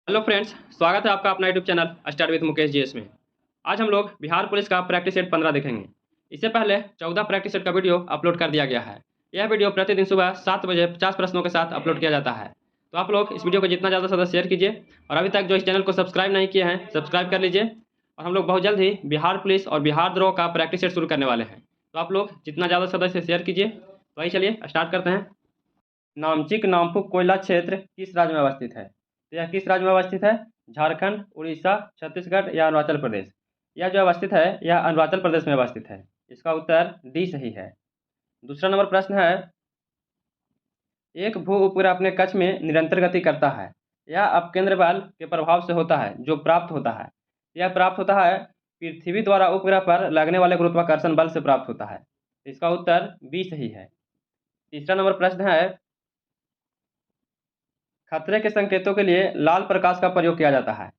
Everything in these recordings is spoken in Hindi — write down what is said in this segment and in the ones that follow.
हेलो फ्रेंड्स, स्वागत है आपका अपना YouTube channel start with Mukesh GS में। आज हम लोग बिहार पुलिस का प्रैक्टिस सेट 15 देखेंगे। इससे पहले 14 प्रैक्टिस सेट का वीडियो अपलोड कर दिया गया है। यह वीडियो प्रतिदिन सुबह 7 बजे 50 प्रश्नों के साथ अपलोड किया जाता है। तो आप लोग इस वीडियो को जितना ज़्यादा से ज़्यादा शेयर कीजिए और अभी तक जो इस चैनल को सब्सक्राइब नहीं किए हैं सब्सक्राइब कर लीजिए। और हम लोग बहुत जल्द ही बिहार पुलिस और बिहार द्रोह का प्रैक्टिस सेट शुरू करने वाले हैं। तो आप लोग जितना ज़्यादा से ज़्यादा इसे शेयर कीजिए। तो वही चलिए स्टार्ट करते हैं। नामचिक नामपुक कोयला क्षेत्र किस राज्य में अवस्थित है? तो यह किस राज्य में अवस्थित है? झारखंड, उड़ीसा, छत्तीसगढ़ या अरुणाचल प्रदेश? यह जो अवस्थित है यह अरुणाचल प्रदेश में अवस्थित है। इसका उत्तर डी सही है। दूसरा नंबर प्रश्न है, एक भू उपग्रह अपने कक्ष में निरंतर गति करता है। यह अपकेंद्र बल के प्रभाव से होता है जो प्राप्त होता है। यह प्राप्त होता है पृथ्वी द्वारा उपग्रह पर लगने वाले गुरुत्वाकर्षण बल से प्राप्त होता है। इसका उत्तर बी सही है। तीसरा नंबर प्रश्न है, खतरे के संकेतों के लिए लाल प्रकाश का प्रयोग किया जाता है।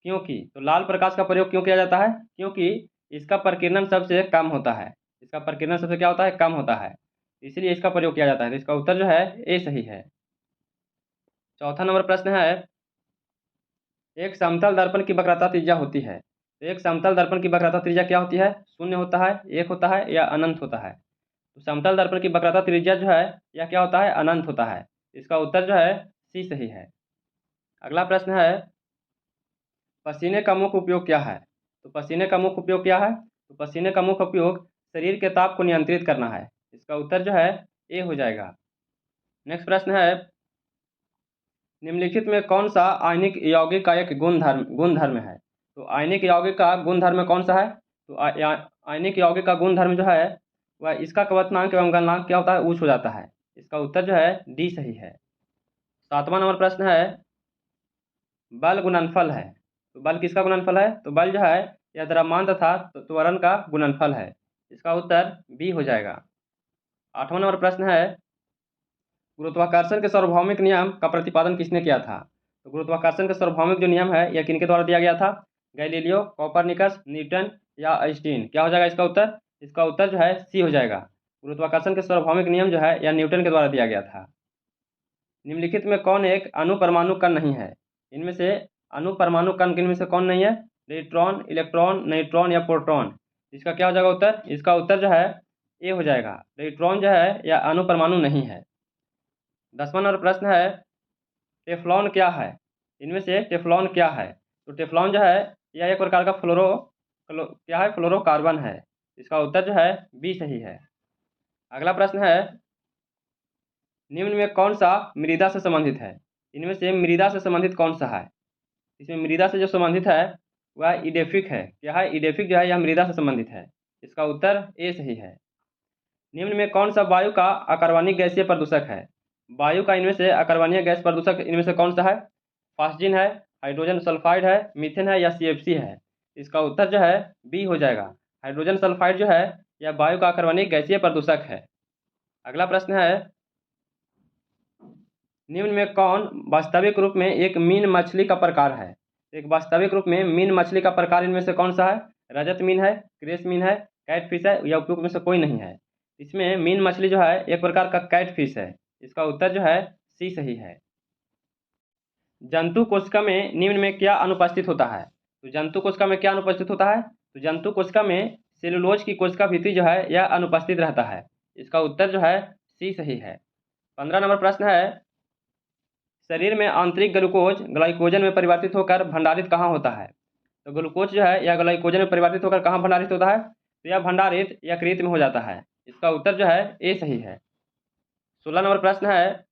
क्योंकि तो लाल प्रकाश का प्रयोग क्यों किया जाता है? क्योंकि इसका प्रकीर्णन सबसे कम होता है। इसका प्रकीर्णन सबसे क्या होता है? कम होता है, इसलिए इसका प्रयोग किया जाता है। तो इसका उत्तर जो है ए सही है। चौथा नंबर प्रश्न है, एक समतल दर्पण की वक्रता त्रिज्या होती है। तो एक समतल दर्पण की वक्रता त्रिज्या क्या होती है? शून्य होता है, एक होता है या अनंत होता है? तो समतल दर्पण की वक्रता त्रिज्या जो है यह क्या होता है? अनंत होता है। इसका उत्तर जो है सी सही है। अगला प्रश्न है, पसीने का मुख्य उपयोग क्या है? तो पसीने का मुख्य उपयोग क्या है? तो पसीने का मुख्य उपयोग शरीर के ताप को नियंत्रित करना है। इसका उत्तर जो है ए हो जाएगा। नेक्स्ट प्रश्न है, निम्नलिखित में कौन सा आयनिक यौगिक का एक गुणधर्म है? तो आयनिक यौगिक का गुणधर्म कौन सा है? तो आयनिक यौगिक का गुणधर्म जो है वह इसका क्वथनांक एवं गलनांक क्या होता है? उच्च हो जाता है। इसका उत्तर जो है डी सही है। सातवां नंबर प्रश्न है, बल गुणनफल है। तो बल किसका गुणनफल है? तो बल जो है यह द्रव्यमान तथा त्वरण का गुणनफल है। इसका उत्तर बी हो जाएगा। आठवां नंबर प्रश्न है, गुरुत्वाकर्षण के सार्वभौमिक नियम का प्रतिपादन किसने किया था? तो गुरुत्वाकर्षण का सार्वभौमिक जो नियम है यह किनके द्वारा दिया गया था? गैलीलियो, कोपरनिकस, न्यूटन या आइंस्टीन? क्या हो जाएगा इसका उत्तर? इसका उत्तर जो है सी हो जाएगा। गुरुत्वाकर्षण के सार्वभौमिक नियम जो है यह न्यूटन के द्वारा दिया गया था। निम्नलिखित में कौन एक अणुपरमाणु कण नहीं है? इनमें से अणुपरमाणु कण इनमें से कौन नहीं है? न्यूट्रॉन, इलेक्ट्रॉन, न्यूट्रॉन या प्रोटॉन? इसका क्या हो जाएगा उत्तर? इसका उत्तर जो है ए हो जाएगा। न्यूट्रॉन जो है यह अणुपरमाणु नहीं है। 10वां नंबर प्रश्न है, टेफ्लॉन क्या है? इनमें से टेफ्लॉन क्या है? तो टेफ्लॉन जो है यह एक प्रकार का क्या है? फ्लोरोकार्बन है। इसका उत्तर जो है बी सही है। अगला प्रश्न है, निम्न में कौन सा मृदा से संबंधित है? इनमें से मृदा से संबंधित कौन सा है? इसमें मृदा से जो संबंधित है वह इडेफिक है। क्या है? इडेफिक जो है यह मृदा से संबंधित है। इसका उत्तर ए सही है। निम्न में कौन सा वायु का अकार्बनिक गैसीय प्रदूषक है? वायु का इनमें से अकार्बनीय गैस प्रदूषक इनमें से कौन सा है? फॉस्जीन है, हाइड्रोजन सल्फाइड है, मीथेन है या सीएफसी है? इसका उत्तर जो है बी हो जाएगा। हाइड्रोजन सल्फाइड जो है यह वायु का अकार्बनिक गैसीय प्रदूषक है। अगला प्रश्न है, निम्न में कौन वास्तविक रूप में एक मीन मछली का प्रकार है? एक वास्तविक रूप में मीन मछली का प्रकार इनमें से कौन सा है? रजत मीन है, क्रेस मीन है, कैटफिश है या उपयुक्त में से कोई नहीं है? इसमें मीन मछली जो है एक प्रकार का कैटफिश है। इसका उत्तर जो है सी सही है। जंतु कोशिका में निम्न में क्या अनुपस्थित होता है? तो जंतु कोशिका में क्या अनुपस्थित होता है? तो जंतु कोशिका में सेलुलोज की कोशिका भित्ति जो है यह अनुपस्थित रहता है। इसका उत्तर जो है सी सही है। 15 नंबर प्रश्न है, शरीर में आंतरिक ग्लूकोज ग्लाइकोजन में परिवर्तित होकर भंडारित कहाँ होता है? तो ग्लूकोज जो है यह ग्लाइकोजन में परिवर्तित होकर कहाँ भंडारित होता है? तो यह भंडारित यकृत में हो जाता है। इसका उत्तर जो है ए सही है। 16 नंबर प्रश्न है,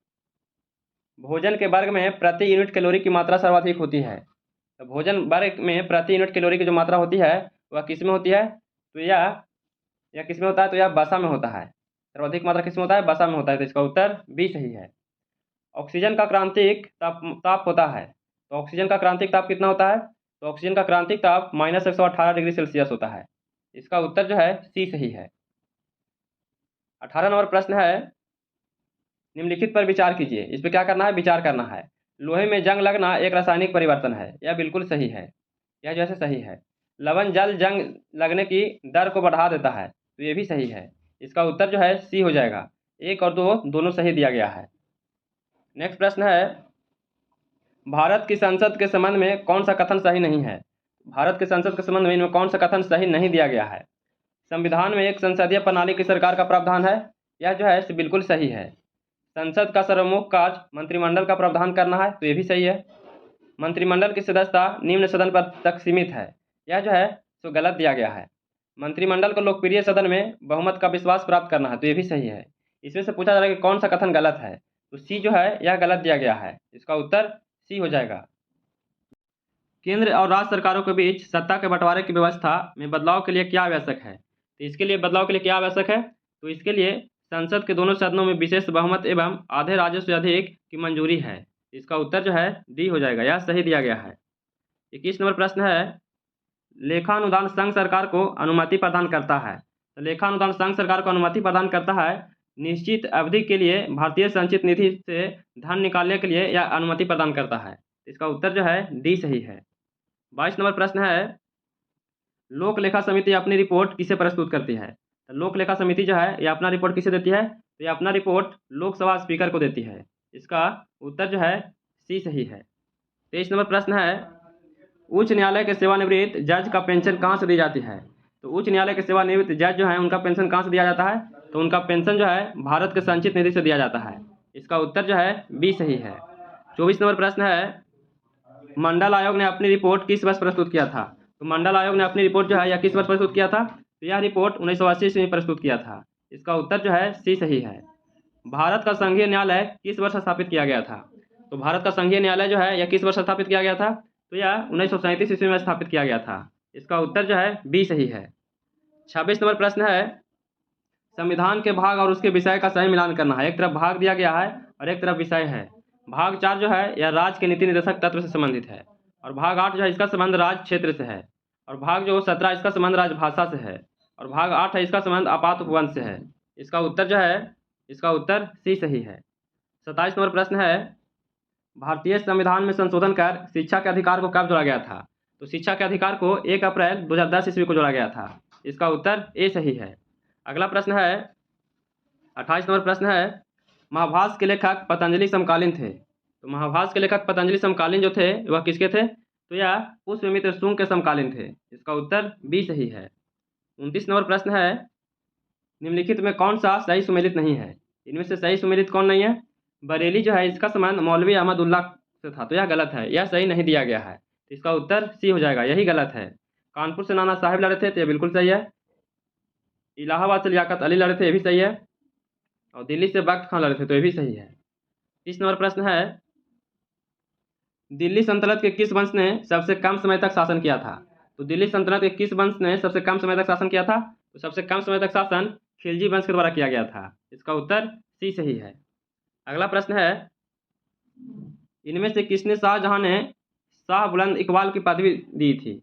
भोजन के वर्ग में प्रति यूनिट कैलोरी की मात्रा सर्वाधिक होती है। तो भोजन वर्ग में प्रति यूनिट कैलोरी की जो मात्रा होती है वह किस में होती है? तो यह किस में होता है? तो यह वसा में होता है। सर्वाधिक मात्रा किस में होता है? वसा में होता है। तो इसका उत्तर बी सही है। ऑक्सीजन का क्रांतिक ताप होता है। तो ऑक्सीजन का क्रांतिक ताप कितना होता है? तो ऑक्सीजन का क्रांतिक ताप -118 डिग्री सेल्सियस होता है। इसका उत्तर जो है सी सही है। 18 नंबर प्रश्न है, निम्नलिखित पर विचार कीजिए। इस पर क्या करना है? विचार करना है। लोहे में जंग लगना एक रासायनिक परिवर्तन है। यह बिल्कुल सही है, यह जैसे सही है। लवण जल जंग लगने की दर को बढ़ा देता है। तो ये भी सही है। इसका उत्तर जो है सी हो जाएगा। 1 और 2 दोनों सही दिया गया है। नेक्स्ट प्रश्न है, भारत की संसद के संबंध में कौन सा कथन सही नहीं है? भारत के संसद के संबंध में इनमें कौन सा कथन सही नहीं दिया गया है? संविधान में एक संसदीय प्रणाली की सरकार का प्रावधान है, यह जो है बिल्कुल सही है। संसद का सर्वमुख कार्य मंत्रिमंडल का प्रावधान करना है, तो ये भी सही है। मंत्रिमंडल की सदस्यता निम्न सदन पर तक सीमित है, यह जो है तो गलत दिया गया है। मंत्रिमंडल को लोकप्रिय सदन में बहुमत का विश्वास प्राप्त करना है, तो ये भी सही है। इसमें से पूछा जा रहा है कि कौन सा कथन गलत है, तो सी जो है यह गलत दिया गया है, इसका उत्तर सी हो जाएगा। केंद्र और राज्य सरकारों के बीच सत्ता के बंटवारे की व्यवस्था में बदलाव के लिए क्या आवश्यक है? तो इसके लिए बदलाव के लिए क्या आवश्यक है? तो इसके लिए संसद के दोनों सदनों में विशेष बहुमत एवं आधे राज्यों से अधिक की मंजूरी है। इसका उत्तर जो है डी हो जाएगा, यह सही दिया गया है। 21 नंबर प्रश्न है, लेखानुदान संघ सरकार को अनुमति प्रदान करता है। तो लेखानुदान संघ सरकार को अनुमति प्रदान करता है निश्चित अवधि के लिए भारतीय संचित निधि से धन निकालने के लिए यह अनुमति प्रदान करता है। इसका उत्तर जो है डी सही है। 22 नंबर प्रश्न है, लोक लेखा समिति अपनी रिपोर्ट किसे प्रस्तुत करती है? तो लोक लेखा समिति जो है यह अपना रिपोर्ट किसे देती है? तो यह अपना रिपोर्ट लोकसभा स्पीकर को देती है। इसका उत्तर जो है सी सही है। 23 नंबर प्रश्न है, उच्च न्यायालय के सेवानिवृत्त जज का पेंशन कहाँ से दी जाती है? तो उच्च न्यायालय के सेवानिवृत्त जज जो है उनका पेंशन कहाँ से दिया जाता है? तो उनका पेंशन जो है भारत के संचित निधि से दिया जाता है। इसका उत्तर जो है बी सही है। 24 नंबर प्रश्न है, मंडल आयोग ने अपनी रिपोर्ट किस वर्ष प्रस्तुत किया था? तो मंडल आयोग ने अपनी रिपोर्ट जो है यह किस वर्ष प्रस्तुत किया था? तो यह रिपोर्ट 1980 में प्रस्तुत किया था। इसका उत्तर जो है सी सही है। भारत का संघीय न्यायालय किस वर्ष स्थापित किया गया था? तो भारत का संघीय न्यायालय जो है यह किस वर्ष स्थापित किया गया था? तो यह 1937 ईस्वी में स्थापित किया गया था। इसका उत्तर जो है बी सही है। 26 नंबर प्रश्न है, संविधान के भाग और उसके विषय का सही मिलान करना है। एक तरफ भाग दिया गया है और एक तरफ विषय है। भाग 4 जो है यह राज्य के नीति निर्देशक तत्व से संबंधित है, और भाग 8 जो है इसका संबंध राज्य क्षेत्र से है, और भाग जो 17 इसका संबंध राजभाषा से है, और भाग 8 है इसका संबंध आपात उपवंश से है। इसका उत्तर जो है इसका उत्तर सी सही है। 27 नंबर प्रश्न है, भारतीय संविधान में संशोधन कर शिक्षा के अधिकार को कब जोड़ा गया था? तो शिक्षा के अधिकार को 1 अप्रैल 2010 ईस्वी को जोड़ा गया था। इसका उत्तर ए सही है। अगला प्रश्न है 28 नंबर प्रश्न है, महाभारत के लेखक पतंजलि समकालीन थे। तो महाभारत के लेखक पतंजलि समकालीन जो थे वह किसके थे? तो यह पुष्यमित्र शुंग के समकालीन थे। इसका उत्तर बी सही है। 29 नंबर प्रश्न है, निम्नलिखित में कौन सा सही सुमेलित नहीं है? इनमें से सही सुमेलित कौन नहीं है? बरेली जो है इसका संबंध मौलवी अहमदुल्ला से था, तो यह गलत है, यह सही नहीं दिया गया है। इसका उत्तर सी हो जाएगा, यही गलत है। कानपुर से नाना साहिब लड़े थे, तो यह बिल्कुल सही है। इलाहाबाद से लियाकत अली लड़े थे, ये भी सही है। और दिल्ली से बख्त खान लड़े थे, तो ये भी सही है। 30 नंबर प्रश्न है, दिल्ली सल्तनत के किस वंश ने सबसे कम समय तक शासन किया था? तो दिल्ली सल्तनत के किस वंश ने सबसे कम समय तक शासन किया था? तो सबसे कम समय तक शासन खिलजी वंश के द्वारा किया गया था। इसका उत्तर सी सही है। अगला प्रश्न है, इनमें से किसने शाहजहां ने शाह बुलंद इकबाल की पदवी दी थी?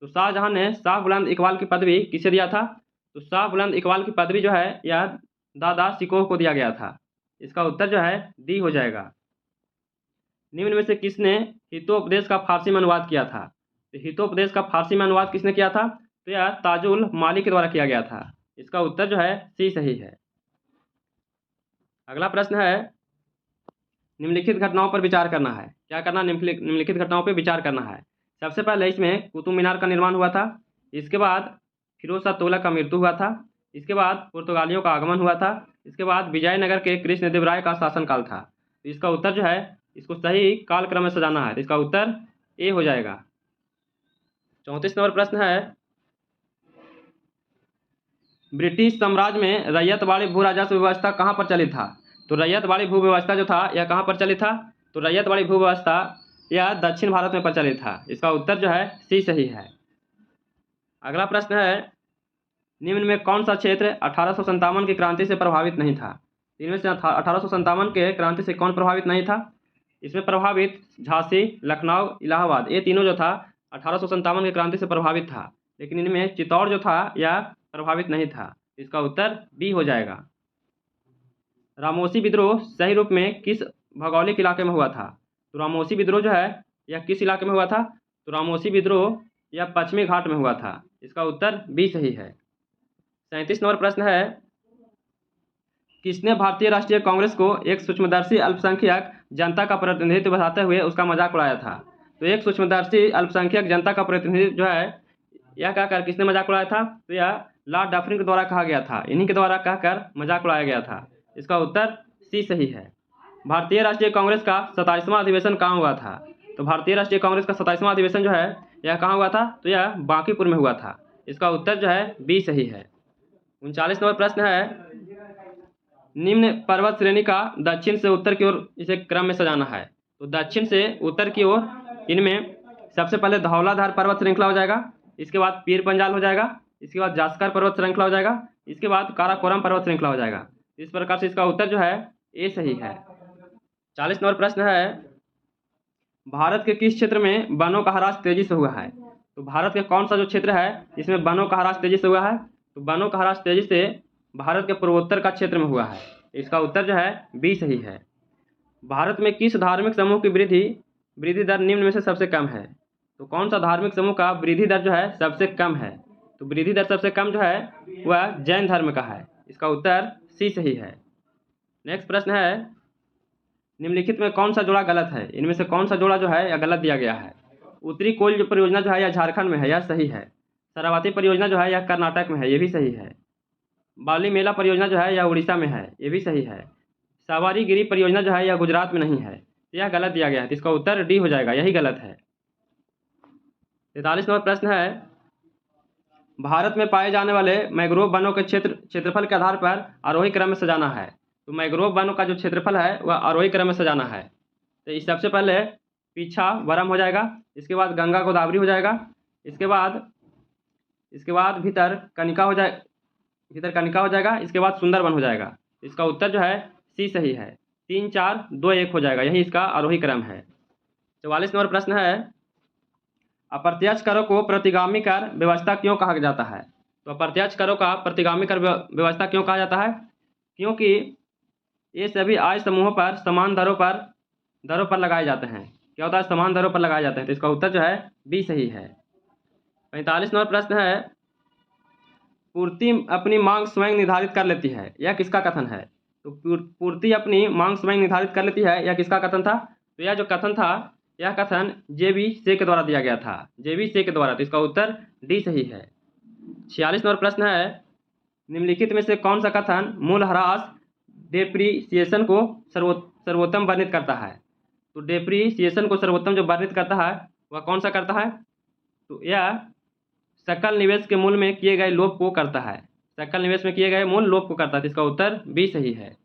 तो शाहजहां ने शाह बुलंद इकबाल की पदवी किसे दिया था? तो शाह बुलंद इकबाल की पदवी जो है यह दादा शिकोह को दिया गया था। इसका उत्तर जो है डी हो जाएगा। निम्न में से किसने हितोपदेश का फारसी में अनुवाद किया था? तो हितोपदेश का फारसी में अनुवाद किसने किया था? तो यह ताजुल माली के द्वारा किया गया था। इसका उत्तर जो है सी सही है। अगला प्रश्न है, निम्नलिखित घटनाओं पर विचार करना है। क्या करना? निम्नलिखित घटनाओं पर विचार करना है। सबसे पहले इसमें कुतुब मीनार का निर्माण हुआ था, इसके बाद फिरोज शाह तुगलक का मृत्यु हुआ था, इसके बाद पुर्तगालियों का आगमन हुआ था, इसके बाद विजयनगर के कृष्णदेवराय का शासनकाल था। तो इसका उत्तर जो है इसको सही कालक्रम में सजाना है, तो इसका उत्तर ए हो जाएगा। 34 नंबर प्रश्न है, ब्रिटिश साम्राज्य में रैयतवाड़ी भू राजस्व व्यवस्था कहाँ पर चलित था? तो रैयतवाड़ी भू व्यवस्था जो था यह कहाँ पर चलित था? तो रैयतवाड़ी भू व्यवस्था यह दक्षिण भारत में प्रचलित था। इसका उत्तर जो है सी सही है। अगला प्रश्न है, निम्न में कौन सा क्षेत्र 1857 की क्रांति से प्रभावित नहीं था? इनमें से 1857 के क्रांति से कौन प्रभावित नहीं था? इसमें प्रभावित झांसी, लखनऊ, इलाहाबाद, ये तीनों जो था 1857 की क्रांति से प्रभावित था, लेकिन इनमें चित्तौड़ जो था यह प्रभावित नहीं था। इसका उत्तर बी हो जाएगा। रामोसी विद्रोह सही रूप में किस भौगोलिक इलाके में हुआ था? तो रामोसी विद्रोह जो है यह किस इलाके में हुआ था? तो रामोसी विद्रोह यह पश्चिमी घाट में हुआ था। इसका उत्तर बी सही है। 37 नंबर प्रश्न है, किसने भारतीय राष्ट्रीय कांग्रेस को एक सूक्ष्मदर्शी अल्पसंख्यक जनता का प्रतिनिधित्व बताते हुए उसका मजाक उड़ाया था? तो एक सूक्ष्मदर्शी अल्पसंख्यक जनता का प्रतिनिधि जो है, यह कहकर किसने मजाक उड़ाया था? तो यह लॉर्ड डफरिन के द्वारा कहा गया था, इन्हीं के द्वारा कहकर मजाक उड़ाया गया था। इसका उत्तर सी सही है। भारतीय राष्ट्रीय कांग्रेस का 27वां अधिवेशन कहाँ हुआ था? तो भारतीय राष्ट्रीय कांग्रेस का 27वां अधिवेशन जो है यह कहाँ हुआ था? तो यह बांकीपुर में हुआ था। इसका उत्तर जो है बी सही है। 39 नंबर प्रश्न है, निम्न पर्वत श्रेणी का दक्षिण से उत्तर की ओर इसे क्रम में सजाना है। तो दक्षिण से उत्तर की ओर इनमें सबसे पहले धौलाधार पर्वत श्रृंखला हो जाएगा, इसके बाद पीर पंजाल हो जाएगा, इसके बाद जास्कर पर्वत श्रृंखला हो जाएगा, इसके बाद काराकोरम पर्वत श्रृंखला हो जाएगा। इस प्रकार से इसका उत्तर जो है ए सही है। 40 नंबर प्रश्न है, भारत के किस क्षेत्र में वनों का ह्रास तेजी से हुआ है? तो भारत के कौन सा जो क्षेत्र है इसमें वनों का ह्रास तेजी से हुआ है? तो वनों का ह्रास तेजी से भारत के पूर्वोत्तर का क्षेत्र में हुआ है। इसका उत्तर जो है बी सही है। भारत में किस धार्मिक समूह की वृद्धि दर निम्न में से सबसे कम है? तो कौन सा धार्मिक समूह का वृद्धि दर जो है सबसे कम है? तो वृद्धि दर सबसे कम जो है वह जैन धर्म का है। इसका उत्तर सी सही है। नेक्स्ट प्रश्न है, निम्नलिखित में कौन सा जोड़ा गलत है? इनमें से कौन सा जोड़ा जो है यह गलत दिया गया है? उत्तरी कोयल जो परियोजना जो है यह झारखंड में है, यह सही है। शरावती परियोजना जो है यह कर्नाटक में है, ये भी सही है। बाली मेला परियोजना जो है यह उड़ीसा में है, ये भी सही है। सावारी गिरी परियोजना जो है यह गुजरात में नहीं है, यह गलत दिया गया है। तो इसका उत्तर डी हो जाएगा, यही गलत है। 43 नंबर प्रश्न है, भारत में पाए जाने वाले मैंग्रोव वनों के क्षेत्रफल के आधार पर आरोही क्रम में सजाना है। तो मैंग्रोव वनों का जो क्षेत्रफल है वह आरोही क्रम में सजाना है। तो इस सबसे पहले पीछा वरम हो जाएगा, इसके बाद गंगा गोदावरी हो जाएगा, इसके बाद भीतर कनिका हो जाएगा, इसके बाद सुंदरवन हो जाएगा। इसका उत्तर जो है सी सही है। 3 4 2 1 हो जाएगा, यही इसका आरोही क्रम है। 44 नंबर प्रश्न है, अप्रत्यक्ष करों को प्रतिगामी कर व्यवस्था क्यों कहा जाता है? तो अप्रत्यक्ष करों का प्रतिगामी कर व्यवस्था क्यों कहा जाता है? क्योंकि ये सभी आय समूहों पर समान दरों पर लगाए जाते हैं। क्या होता है? समान दरों पर लगाए जाते हैं। तो इसका उत्तर जो है बी सही है। 45 नंबर प्रश्न है, पूर्ति अपनी मांग स्वयं निर्धारित कर लेती है, यह किसका कथन है? तो पूर्ति अपनी मांग स्वयं निर्धारित कर लेती है, यह किसका कथन था? तो यह जो कथन था यह कथन जे.बी. से के द्वारा दिया गया था, जे.बी. से के द्वारा। तो इसका उत्तर डी सही है। 46 नंबर प्रश्न है, निम्नलिखित में से कौन सा कथन मूल्यह्रास डेप्रीसिएशन को सर्वोत्तम वर्णित करता है? तो डेप्रीसिएशन को सर्वोत्तम जो वर्णित करता है वह कौन सा करता है? तो यह सकल निवेश के मूल्य में किए गए लोप को करता है, सकल निवेश में किए गए मूल्य लोप को करता है। तो इसका उत्तर बी सही है।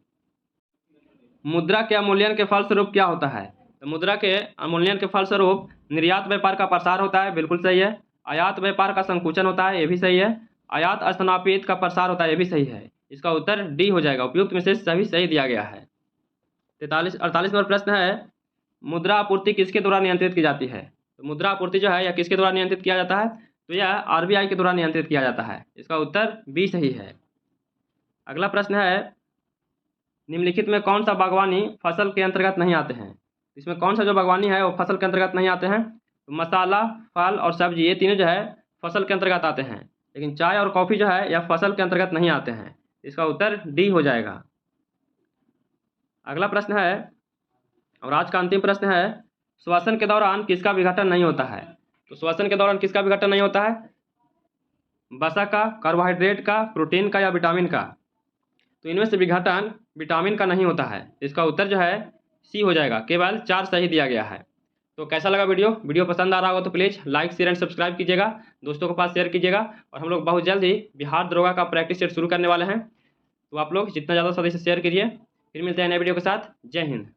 मुद्रा के अवमूल्यन के फलस्वरूप क्या होता है? तो मुद्रा के अवमूल्यन के फलस्वरूप निर्यात व्यापार का प्रसार होता है, बिल्कुल सही है। आयात व्यापार का संकुचन होता है, ये भी सही है। आयात स्थानापित का प्रसार होता है, ये भी सही है। इसका उत्तर डी हो जाएगा। उपयुक्त में से सभी सही दिया गया है। 48 नंबर प्रश्न है, मुद्रा आपूर्ति किसके द्वारा नियंत्रित की जाती है? तो मुद्रा आपूर्ति जो है यह किसके द्वारा नियंत्रित किया जाता है? तो यह आरबीआई के द्वारा नियंत्रित किया जाता है। इसका उत्तर बी सही है। अगला प्रश्न है, निम्नलिखित में कौन सा बागवानी फसल के अंतर्गत नहीं आते हैं? इसमें कौन सा जो बागवानी है वो फसल के अंतर्गत नहीं आते हैं? तो मसाला, फल और सब्जी ये तीनों जो है फसल के अंतर्गत आते हैं, लेकिन चाय और कॉफ़ी जो है यह फसल के अंतर्गत नहीं आते हैं। इसका उत्तर डी हो जाएगा। अगला प्रश्न है और आज का अंतिम प्रश्न है, श्वसन के दौरान किसका विघटन नहीं होता है? तो श्वसन के दौरान किसका विघटन नहीं होता है? वसा का, कार्बोहाइड्रेट का, प्रोटीन का या विटामिन का? तो इनमें से विघटन विटामिन का नहीं होता है। इसका उत्तर जो है सी हो जाएगा। केवल 4 सही दिया गया है। तो कैसा लगा वीडियो पसंद आ रहा होगा तो please like share and subscribe कीजिएगा, दोस्तों के पास शेयर कीजिएगा। और हम लोग बहुत जल्द ही बिहार दरोगा का प्रैक्टिस सेट शुरू करने वाले हैं, तो आप लोग जितना ज़्यादा सदस्य शेयर कीजिए। फिर मिलते हैं नए वीडियो के साथ। जय हिंद।